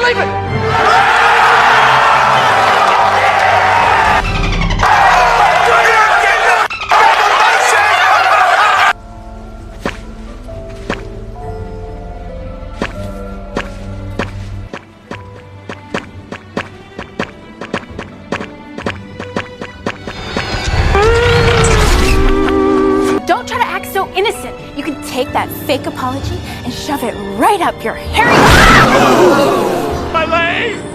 Leave it! Don't try to act so innocent. You can take that fake apology and shove it right up your hairy... My leg!